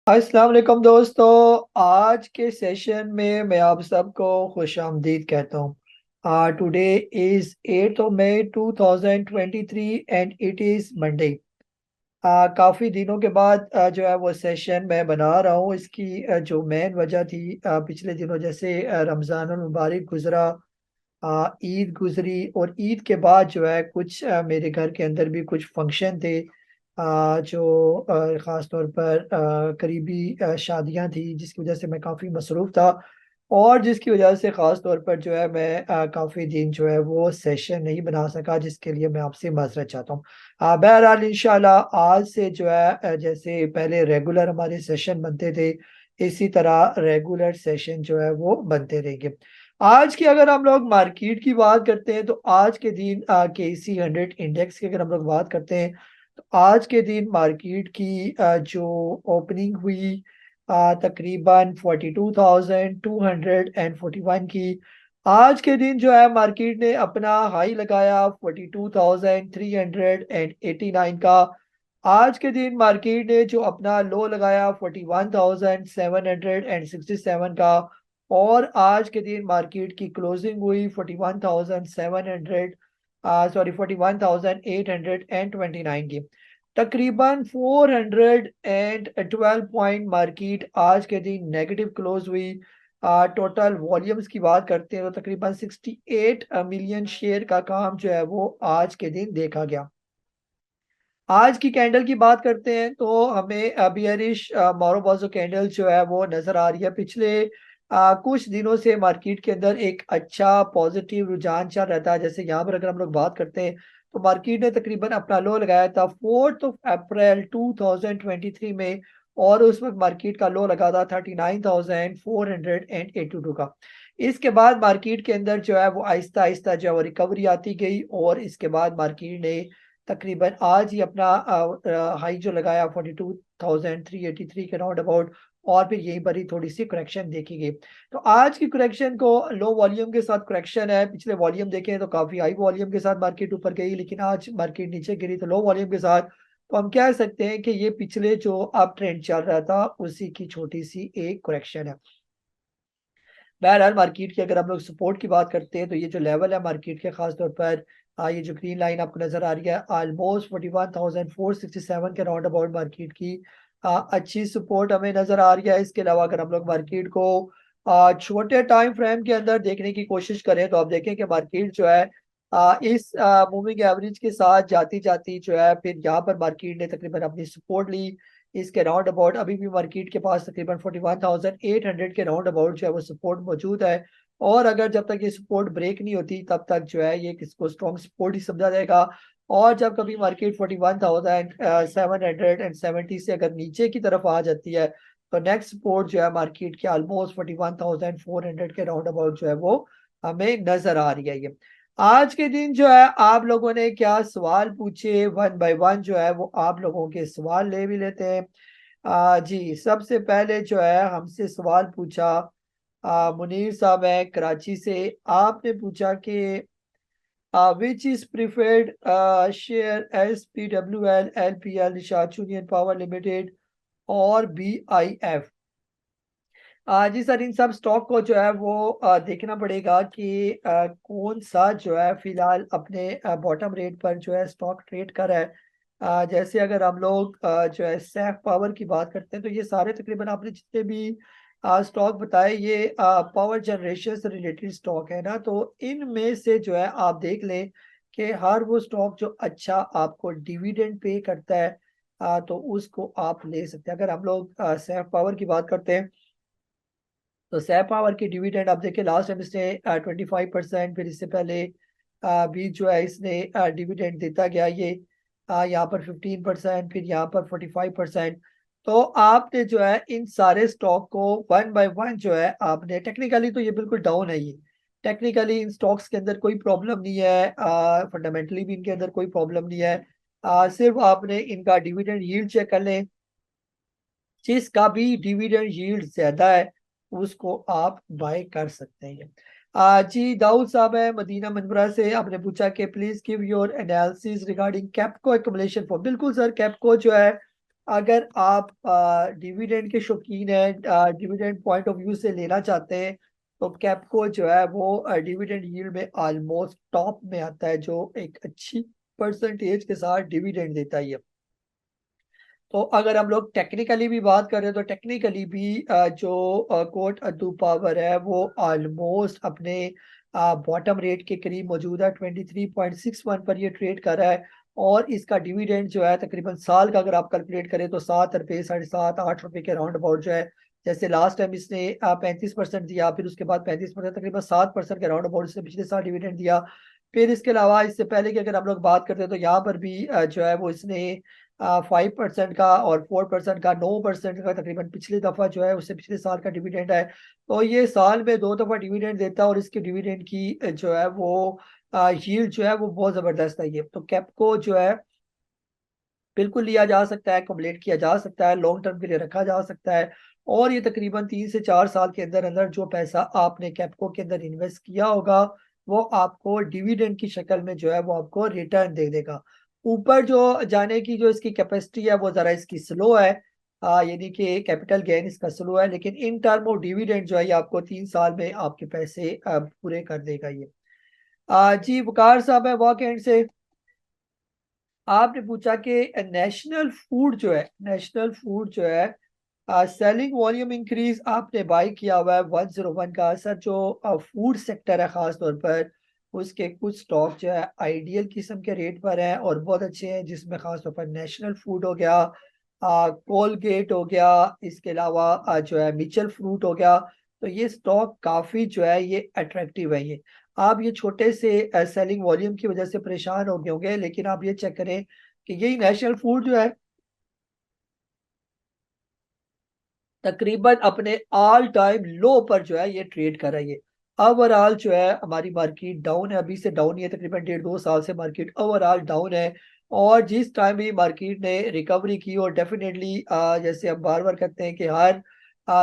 अस्सलाम वालेकुम दोस्तों। आज के सेशन में मैं आप सबको खुश आमदीद कहता हूँ। Today is 8 May 2023 and it is Monday. काफ़ी दिनों के बाद जो है वो सेशन मैं बना रहा हूँ। इसकी जो मेन वजह थी, पिछले दिनों जैसे रमज़ानुल मुबारक गुज़रा, ईद गुजरी और ईद के बाद जो है कुछ मेरे घर के अंदर भी कुछ फंक्शन थे, जो ख़ास तौर पर करीबी शादियां थी, जिसकी वजह से मैं काफ़ी मसरूफ़ था और जिसकी वजह से ख़ास तौर पर जो है मैं काफ़ी दिन जो है वो सेशन नहीं बना सका, जिसके लिए मैं आपसे माज़रत चाहता हूँ। बहरहाल इंशाल्लाह आज से जो है जैसे पहले रेगुलर हमारे सेशन बनते थे, इसी तरह रेगुलर सेशन जो है वो बनते रहेंगे। आज की अगर हम लोग मार्केट की बात करते हैं, तो आज के दिन केसी 100 इंडेक्स की अगर हम लोग बात करते हैं, तो आज के दिन मार्केट की जो ओपनिंग हुई तकरीबन 42,241 की। आज के दिन जो है मार्केट ने अपना हाई लगाया 42,389 का। आज के दिन मार्केट ने जो अपना लो लगाया 41,767 का। और आज के दिन मार्केट की क्लोजिंग हुई 41,700 सॉरी 41,829 की। तकरीबन 412 पॉइंट मार्केट आज के दिन नेगेटिव क्लोज हुई। टोटल वॉल्यूम्स की बात करते हैं तो तकरीबन 68 मिलियन शेयर का काम जो है वो आज के दिन देखा गया। आज की कैंडल की बात करते हैं तो हमें बियरिश मोरोबाजो कैंडल जो है वो नजर आ रही है। पिछले कुछ दिनों से मार्केट के अंदर एक अच्छा पॉजिटिव रुझान चल रहा था। जैसे यहाँ पर अगर हम लोग बात करते हैं तो मार्केट ने तकरीबन अपना लो लगाया था 4 अप्रैल 2023 में, और उस वक्त मार्केट का लो लगा था 39,482 का। इसके बाद मार्केट के अंदर जो है वो आहिस्ता आहिस्ता जो है वो रिकवरी आती गई, और इसके बाद मार्केट ने तकरीबन आज ही अपना हाई जो लगाया 42,383 के राउंड अबाउट, और फिर यहीं पर ही थोड़ी सी करेक्शन देखी गई। तो आज की करेक्शन को लो वॉल्यूम के साथ करेक्शन है। पिछले वॉल्यूम देखें तो काफी हाई वॉल्यूम के साथ मार्केट ऊपर गई, लेकिन आज मार्केट नीचे गिरी तो लो वॉल्यूम के साथ। तो हम कह सकते हैं कि ये पिछले जो अप ट्रेंड चल रहा था उसी की छोटी सी एक करेक्शन है। बहरहाल मार्केट की अगर हम लोग सपोर्ट की बात करते हैं तो ये जो लेवल है मार्केट के, खास तौर पर ये जो ग्रीन लाइन आपको नजर आ रही है ऑलमोस्ट 41,467 के राउंड अबाउट मार्केट की अच्छी सपोर्ट हमें नजर आ रही है। इसके अलावा अगर हम लोग मार्केट को छोटे टाइम फ्रेम के अंदर देखने की कोशिश करें तो आप देखें कि मार्केट जो है इस मूविंग एवरेज के साथ जाती जाती जो है फिर यहाँ पर मार्केट ने तकरीबन अपनी सपोर्ट ली। इसके राउंड अबाउट अभी भी मार्केट के पास तकरीबन 41,800 के राउंड अबाउट जो है वो सपोर्ट मौजूद है। और अगर जब तक ये सपोर्ट ब्रेक नहीं होती तब तक जो है ये किसको स्ट्रॉन्ग सपोर्ट ही समझा जाएगा। और जब कभी मार्केट 41,770 से अगर नीचे की तरफ आ जाती है तो नेक्स्ट सपोर्ट जो है मार्केट के ऑलमोस्ट 41,400 के राउंड अबाउट जो है वो हमें नजर आ रही है। ये आज के दिन जो है आप लोगों ने क्या सवाल पूछे, वन बाय वन जो है वो आप लोगों के सवाल ले भी लेते हैं। जी सबसे पहले जो है हमसे सवाल पूछा मुनीर साहब है कराची से। आपने पूछा कि which is preferred share SPWL LPL Nishat union power limited और BIF। जी सर, इन सब स्टॉक को जो है वो देखना पड़ेगा कि कौन सा जो है फिलहाल अपने बॉटम रेट पर जो है स्टॉक ट्रेड कर रहा है। जैसे अगर हम लोग जो है सैफ पावर की बात करते हैं तो ये सारे तकरीबन आपने जितने भी स्टॉक बताए ये पावर जनरेशन से रिलेटेड स्टॉक है ना, तो इनमें से जो है आप देख लें कि हर वो स्टॉक जो अच्छा आपको डिविडेंड पे करता है तो उसको आप ले सकते हैं। अगर हम लोग सैफ पावर की बात करते हैं तो सैप पावर की डिविडेंड आप देखिए लास्ट टाइम इसने 25%, फिर इससे पहले भी जो है इसने डिविडेंड देता गया। ये यहाँ पर 15%, फिर यहाँ पर 45%। तो आपने जो है इन सारे स्टॉक को वन बाय वन जो है आपने, टेक्निकली तो ये बिल्कुल डाउन है। ये टेक्निकली इन स्टॉक्स के अंदर कोई प्रॉब्लम नहीं है, फंडामेंटली भी इनके अंदर कोई प्रॉब्लम नहीं है। सिर्फ आपने इनका डिविडेंड यील्ड चेक कर लें, जिसका भी डिविडेंड यील्ड ज्यादा है उसको आप बाय कर सकते हैं। जी दाऊद साहब है मदीना मनवरा से, आपने पूछा कि please give your analysis regarding Capco accumulation form. बिल्कुल सर, कैपको जो है अगर आप डिविडेंड के शौकीन हैं, डिविडेंड पॉइंट ऑफ व्यू से लेना चाहते हैं, तो कैपको जो है वो डिविडेंड यील्ड में ऑलमोस्ट टॉप में आता है, जो एक अच्छी परसेंटेज के साथ डिविडेंड देता है ये। तो अगर हम लोग टेक्निकली भी बात करें तो टेक्निकली भी जो कोट अदू पावर है वो ऑलमोस्ट अपने बॉटम रेट के करीब मौजूद है। 23.61 पर ये ट्रेड कर रहा है, और इसका डिविडेंड जो है तकरीबन साल का अगर आप कैलकुलेट करें तो 7 रुपये, 7.5 8 रुपये के राउंड अबाउट जो है। जैसे लास्ट टाइम इसने 35% दिया, फिर उसके बाद 35%, तकरीबन 7% के राउंड अबाउट इसने पिछले साल डिविडेंड दिया। फिर इसके अलावा इससे पहले की अगर हम लोग बात करते हैं तो यहाँ पर भी जो है वो इसने 5% का और 4% का, 9% का तकरीबन पिछली दफा जो है उससे पिछले साल का डिविडेंड है। तो ये साल में 2 दफा डिविडेंड देता है, और इसके डिविडेंड की जो है वो यील्ड जो है वो बहुत जबरदस्त है। ये तो कैपको जो है बिल्कुल लिया जा सकता है, कम्पलीट किया जा सकता है, लॉन्ग टर्म के लिए रखा जा सकता है। और ये तकरीबन 3 से 4 साल के अंदर अंदर जो पैसा आपने कैपको के अंदर इन्वेस्ट किया होगा वो आपको डिविडेंड की शक्ल में जो है वो आपको रिटर्न दे देगा। ऊपर जो जाने की जो इसकी कैपेसिटी है वो जरा इसकी स्लो है, यानी कि कैपिटल गेन इसका स्लो है, लेकिन इन टर्म ऑफ डिविडेंड जो है ये आपको 3 साल में आपके पैसे पूरे कर देगा ये। जी वकार साहब है वॉक एंड से, आपने पूछा कि नेशनल फूड जो है, नेशनल फूड जो है सेलिंग वॉल्यूम इंक्रीज आपने बाई किया हुआ है 101 का। सर जो फूड सेक्टर है खास तौर पर, उसके कुछ स्टॉक जो है आइडियल किस्म के रेट पर हैं और बहुत अच्छे हैं, जिसमें खास तौर पर नेशनल फूड हो गया, कोलगेट हो गया, इसके अलावा जो है मिचल फ्रूट हो गया। तो ये स्टॉक काफी जो है ये अट्रैक्टिव है ये। आप ये छोटे से सेलिंग वॉल्यूम की वजह से परेशान हो गए होंगे, लेकिन आप ये चेक करें कि यही नेशनल फूड जो है तकरीबन अपने ऑल टाइम लो पर जो है ये ट्रेड कर रहा है ये। ओवरऑल जो है हमारी मार्केट डाउन है, अभी से डाउन है, तकरीबन 1.5 2 साल से मार्केट ओवरऑल डाउन है। और जिस टाइम भी मार्केट ने रिकवरी की, और डेफिनेटली जैसे हम बार बार कहते हैं कि हर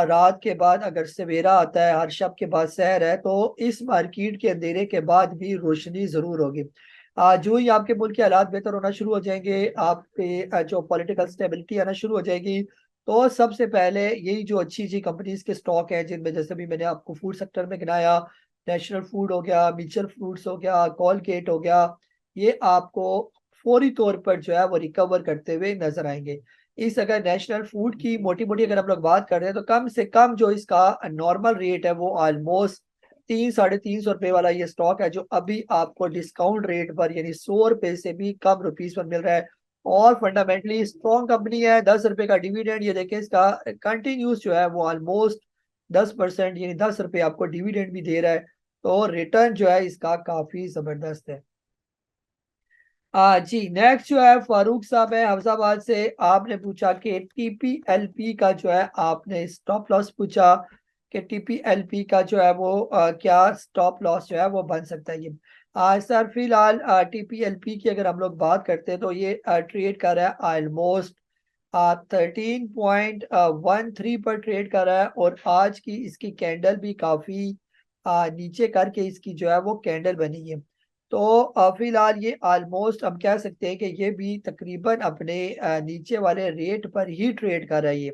रात के बाद अगर सवेरा आता है, हर शब के बाद सहर है, तो इस मार्केट के अंधेरे के बाद भी रोशनी जरूर होगी। जो ही आपके मुल्क के हालात बेहतर होना शुरू हो जाएंगे, आपके जो पॉलिटिकल स्टेबिलिटी आना शुरू हो जाएगी, तो सबसे पहले यही जो अच्छी अच्छी कंपनीज के स्टॉक हैं, जिनमें जैसे भी मैंने आपको फूड सेक्टर में गिनाया, नेशनल फूड हो गया, मिचल फ्रूट्स हो गया, कॉलगेट हो गया, ये आपको फौरी तौर पर जो है वो रिकवर करते हुए नजर आएंगे। इस अगर नेशनल फूड की मोटी मोटी अगर हम लोग बात कर रहे हैं तो कम से कम जो इसका नॉर्मल रेट है वो ऑलमोस्ट 3 350 रुपए वाला ये स्टॉक है, जो अभी आपको डिस्काउंट रेट पर यानी 100 रुपए से भी कम रुपीस पर मिल रहा है। और फंडामेंटली स्ट्रॉन्ग कंपनी है। 10 रुपए का डिविडेंड ये देखें, इसका कंटिन्यूस जो है वो ऑलमोस्ट 10% यानी 10 रुपए आपको डिविडेंड भी दे रहा है। तो रिटर्न जो है इसका काफी जबरदस्त है। जी नेक्स्ट जो है फारूक साहब है हफ्साबाद से, आपने पूछा कि टीपीएलपी का जो है, आपने स्टॉप लॉस पूछा कि टीपीएलपी का जो है वो क्या स्टॉप लॉस जो है वो बन सकता है ये। सर फिलहाल टीपीएलपी की अगर हम लोग बात करते हैं तो ये ट्रेड कर रहा है ऑलमोस्ट 13.13 पर ट्रेड कर रहा है, और आज की इसकी कैंडल भी काफी नीचे करके इसकी जो है वो कैंडल बनी है। तो फिलहाल ये ऑलमोस्ट हम कह सकते हैं कि ये भी तकरीबन अपने नीचे वाले रेट पर ही ट्रेड कर रही है।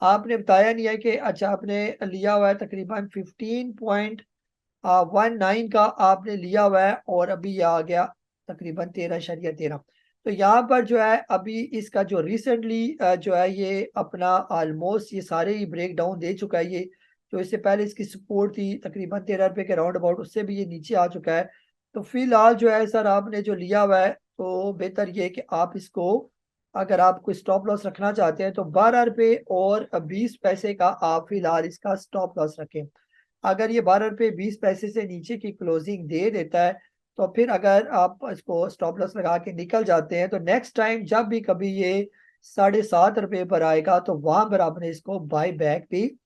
आपने बताया नहीं है कि अच्छा आपने लिया हुआ है तकरीबन 15.19 का आपने लिया हुआ है, और अभी ये आ गया तकरीबन 13.13। तो यहाँ पर जो है अभी इसका जो रिसेंटली जो है ये अपना ऑलमोस्ट ये सारे ही ब्रेक डाउन दे चुका है ये। जो इससे पहले इसकी सपोर्ट थी तकरीबन 13 रुपए के राउंड अबाउट, उससे भी ये नीचे आ चुका है। तो फिलहाल जो है सर आपने जो लिया हुआ है, तो बेहतर ये है कि आप इसको, अगर आप कोई स्टॉप लॉस रखना चाहते हैं तो 12 रुपए और 20 पैसे का आप फिलहाल इसका स्टॉप लॉस रखें। अगर ये 12 रुपए 20 पैसे से नीचे की क्लोजिंग दे देता है, तो फिर अगर आप इसको स्टॉप लॉस लगा के निकल जाते हैं, तो नेक्स्ट टाइम जब भी कभी ये 7.5 रुपए पर आएगा तो वहां पर आपने इसको बाय बैक भी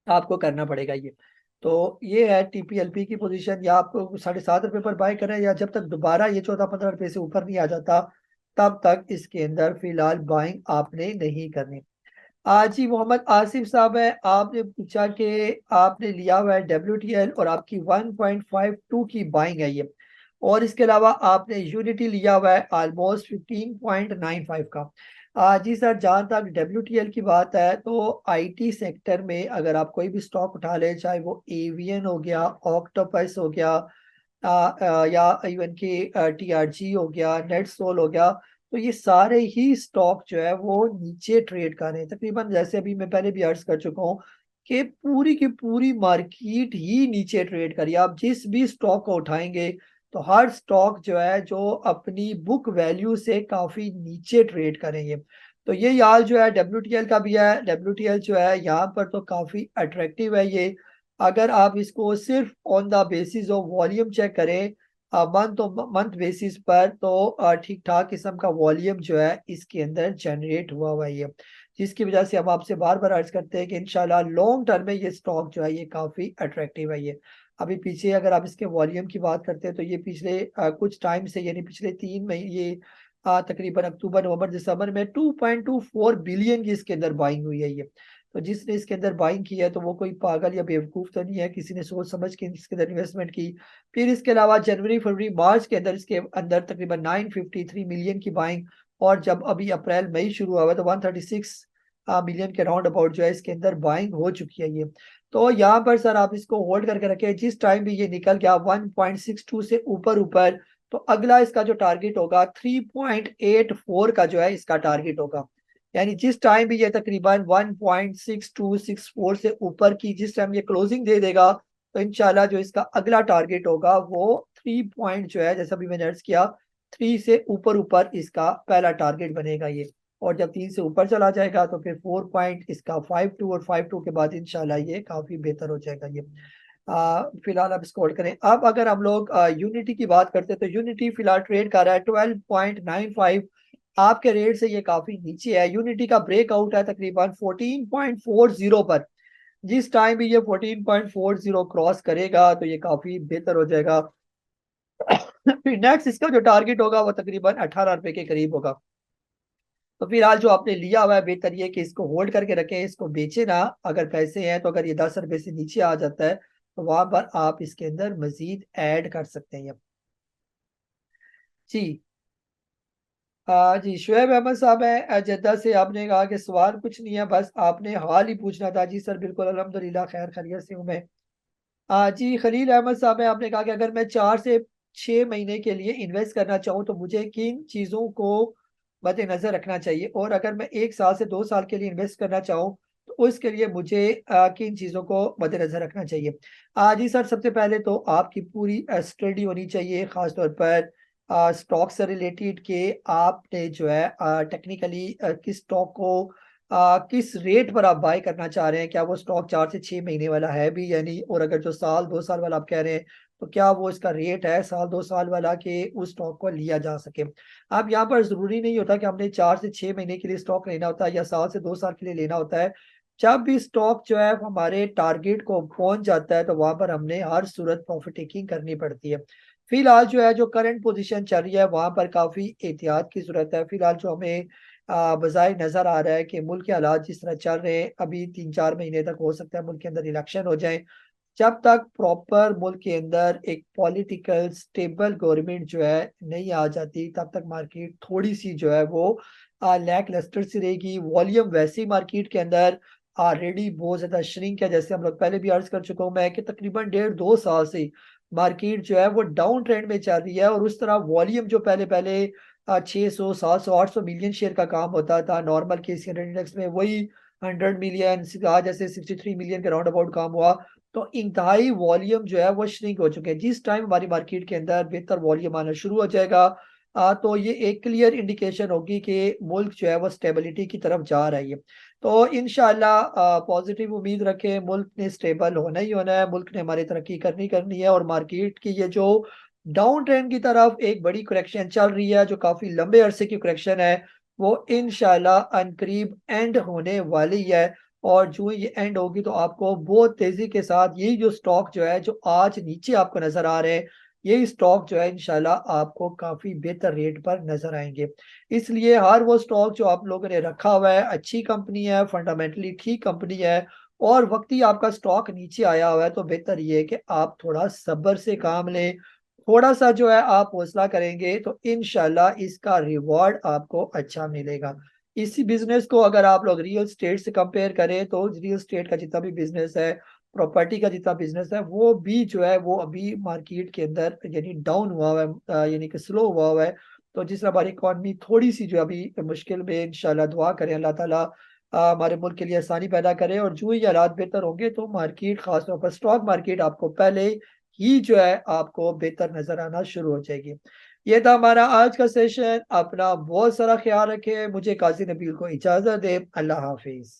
आपको करना पड़ेगा ये। तो ये है टीपीएलपी की पोजीशन, या आपको 7.5 रुपए पर बाय करें, या जब तक दोबारा ये 14 15 रुपए से ऊपर नहीं आ जाता तब तक इसके अंदर फिलहाल बाइंग आपने नहीं करनी। जी मोहम्मद आसिफ साहब है, आपने पूछा कि आपने लिया हुआ है WTL और आपकी 1.52 की बाइंग है ये, और इसके अलावा आपने यूनिटी लिया हुआ है ऑलमोस्ट 15.95 का। जी सर, जहाँ तक WTL की बात है तो आईटी सेक्टर में अगर आप कोई भी स्टॉक उठा ले, चाहे वो एवियन हो गया, ऑक्टोपस हो गया, या इवन की TRG हो गया, नेटसोल हो गया, तो ये सारे ही स्टॉक जो है वो नीचे ट्रेड कर रहे हैं तकरीबन। जैसे अभी मैं पहले भी अर्ज कर चुका हूँ कि पूरी की पूरी मार्केट ही नीचे ट्रेड करी। आप जिस भी स्टॉक को उठाएंगे तो हर स्टॉक जो है जो अपनी बुक वैल्यू से काफी नीचे ट्रेड करेंगे। तो ये हाल जो है WTL का भी है। WTL जो है यहाँ पर तो काफी अट्रैक्टिव है ये। अगर आप इसको सिर्फ on the basis of volume check करें, मंथ मंथ बेसिस पर, तो ठीक ठाक किस्म का वॉल्यूम जो है इसके अंदर जनरेट हुआ हुआ है ये, जिसकी वजह से हम आपसे बार बार अर्ज करते हैं कि इंशाल्लाह लॉन्ग टर्म में ये स्टॉक जो है ये काफी अट्रैक्टिव है ये। अभी पीछे अगर आप इसके वॉल्यूम की बात करते हैं तो ये पिछले कुछ टाइम से, यानी पिछले 3 महीने, ये तकरीबन अक्टूबर नवंबर दिसंबर में 2.24 बिलियन की इसके अंदर बाइंग हुई है ये। तो जिसने इसके अंदर बाइंग की है तो वो कोई पागल या बेवकूफ तो नहीं है, किसी ने सोच समझ के इसके अंदर इन्वेस्टमेंट की। फिर इसके अलावा जनवरी फरवरी मार्च के अंदर इसके अंदर तकरीबन 953 मिलियन की बाइंग, और जब अभी अप्रैल मई शुरू हुआ है तो 136 मिलियन के राउंड अबाउट जो है इसके अंदर बाइंग हो चुकी है ये। तो यहाँ पर सर आप इसको होल्ड करके रखें, जिस टाइम भी ये निकल गया 1.62 से ऊपर ऊपर, तो अगला इसका जो टारगेट होगा 3.84 का जो है इसका टारगेट होगा। यानी जिस टाइम भी ये तकरीबन 1.6264 से ऊपर की जिस टाइम ये क्लोजिंग दे देगा, तो इंशाल्लाह जो इसका अगला टारगेट होगा वो 3 पॉइंट जो है, जैसा भी मैंने अर्ज किया, 3 से ऊपर ऊपर इसका पहला टारगेट बनेगा ये। और जब 3 से ऊपर चला जाएगा तो फिर 4 पॉइंट इसका 5.2, और 5.2 के बाद इंशाल्लाह ये काफी बेहतर हो जाएगा ये। फिलहाल अब इसको होल्ड करें। अब अगर हम लोग यूनिटी की बात करते हैं तो यूनिटी फिलहाल ट्रेड कर रहा है 12.95। आपके रेट से ये काफी नीचे है। यूनिटी का ब्रेकआउट है तकरीबन 14.40 पर। जिस टाइम भी ये 14.40 क्रॉस करेगा तो ये काफी बेहतर हो जाएगा। फिर नेक्स्ट इसका जो टारगेट होगा वो तकरीबन 18 रुपए के करीब होगा। तो फिलहाल जो आपने लिया हुआ है बेहतर ये कि इसको होल्ड करके रखें, इसको बेचे ना। अगर पैसे हैं तो अगर ये 10 रुपए से नीचे आ जाता है तो वहां पर आप इसके अंदर मजीद ऐड कर सकते हैं। जी। जी शुएब अहमद साहब है जद्दा से। आपने कहा कि सवाल कुछ नहीं है, बस आपने हाल ही पूछना था। जी सर बिल्कुल, अल्हम्दुलिल्लाह खैर खैरियत से हूँ मैं। जी खलील अहमद साहब है, आपने कहा कि अगर मैं 4 से 6 महीने के लिए इन्वेस्ट करना चाहूँ तो मुझे किन चीज़ों को मद्देनजर रखना चाहिए, और अगर मैं 1 साल से 2 साल के लिए इन्वेस्ट करना चाहूँ तो उसके लिए मुझे किन चीज़ों को मद्देनजर रखना चाहिए। जी सर, सबसे पहले तो आपकी पूरी स्टडी होनी चाहिए, खासतौर पर स्टॉक से रिलेटेड, के आपने जो है टेक्निकली किस स्टॉक को किस रेट पर आप बाय करना चाह रहे हैं। क्या वो स्टॉक 4 से 6 महीने वाला है भी या नहीं, और अगर जो साल 2 साल वाला आप कह रहे हैं तो क्या वो इसका रेट है साल 2 साल वाला कि उस स्टॉक को लिया जा सके। अब यहाँ पर जरूरी नहीं होता कि हमने 4 से 6 महीने के लिए स्टॉक लेना होता है या साल से 2 साल के लिए लेना होता है। जब भी स्टॉक जो है हमारे टारगेट को पहुंच जाता है तो वहां पर हमने हर सूरत प्रॉफिट टेकिंग करनी पड़ती है। फिलहाल जो है जो करंट पोजीशन चल रही है वहां पर काफी एहतियात की जरूरत है। फिलहाल जो हमें बज़ाहिर नजर आ रहा है कि मुल्क के हालात जिस तरह चल रहे हैं, अभी 3-4 महीने तक हो सकता है मुल्क के अंदर इलेक्शन हो जाए। जब तक प्रॉपर मुल्क के अंदर एक पॉलिटिकल स्टेबल गवर्नमेंट जो है नहीं आ जाती, तब तक मार्केट थोड़ी सी जो है वो लैक लस्टर सी रहेगी। वॉल्यूम वैसे ही मार्केट के अंदर ऑलरेडी बहुत ज्यादा श्रिंक है, जैसे हम लोग पहले भी अर्ज कर चुका हूँ मैं कि तकरीबन 1.5-2 साल से मार्केट जो है वो डाउन ट्रेंड में चल रही है। और उस तरह वॉल्यूम जो पहले पहले 600 700 800 मिलियन शेयर का काम होता था नॉर्मल केस इंडेक्स में, वही 100 मिलियन, आज जैसे 63 मिलियन के राउंड अबाउट काम हुआ। तो इंतहाई वॉल्यूम जो है वो श्रिंक हो चुके हैं। जिस टाइम हमारी मार्केट के अंदर बेहतर वॉल्यूम आना शुरू हो जाएगा तो ये एक क्लियर इंडिकेशन होगी कि मुल्क जो है वो स्टेबिलिटी की तरफ जा रही है। तो इंशाल्लाह पॉजिटिव उम्मीद रखें, मुल्क ने स्टेबल होना ही होना है, मुल्क ने हमारी तरक्की करनी करनी है। और मार्केट की ये जो डाउन ट्रेंड की तरफ एक बड़ी करेक्शन चल रही है, जो काफी लंबे अरसे की करेक्शन है, वो इंशाल्लाह अनकरीब एंड होने वाली है। और जो ये एंड होगी तो आपको बहुत तेजी के साथ यही जो स्टॉक जो है जो आज नीचे आपको नजर आ रहे हैं, यही स्टॉक जो है इंशाल्लाह आपको काफी बेहतर रेट पर नजर आएंगे। इसलिए हर वो स्टॉक जो आप लोगों ने रखा हुआ है, अच्छी कंपनी है, फंडामेंटली ठीक कंपनी है, और वक्ती आपका स्टॉक नीचे आया हुआ है, तो बेहतर ये है कि आप थोड़ा सब्र से काम लें। थोड़ा सा जो है आप हौसला करेंगे तो इंशाल्लाह इसका रिवॉर्ड आपको अच्छा मिलेगा। इसी बिजनेस को अगर आप लोग रियल स्टेट से कंपेयर करें तो रियल स्टेट का जितना भी बिजनेस है, प्रॉपर्टी का जितना बिजनेस है, वो भी जो है वो अभी मार्केट के अंदर यानी डाउन हुआ है, यानी कि स्लो हुआ है। तो जिस तरह हमारी इकॉनमी थोड़ी सी जो अभी मुश्किल में, इंशाल्लाह दुआ करें अल्लाह ताला हमारे मुल्क के लिए आसानी पैदा करे, और जो ही हालात बेहतर होंगे तो मार्केट, खासतौर पर स्टॉक मार्केट, आपको पहले ही जो है आपको बेहतर नजर आना शुरू हो जाएगी। ये था हमारा आज का सेशन। अपना बहुत सारा ख्याल रखें। मुझे काजी नबील को इजाजत दे। अल्लाह हाफिज।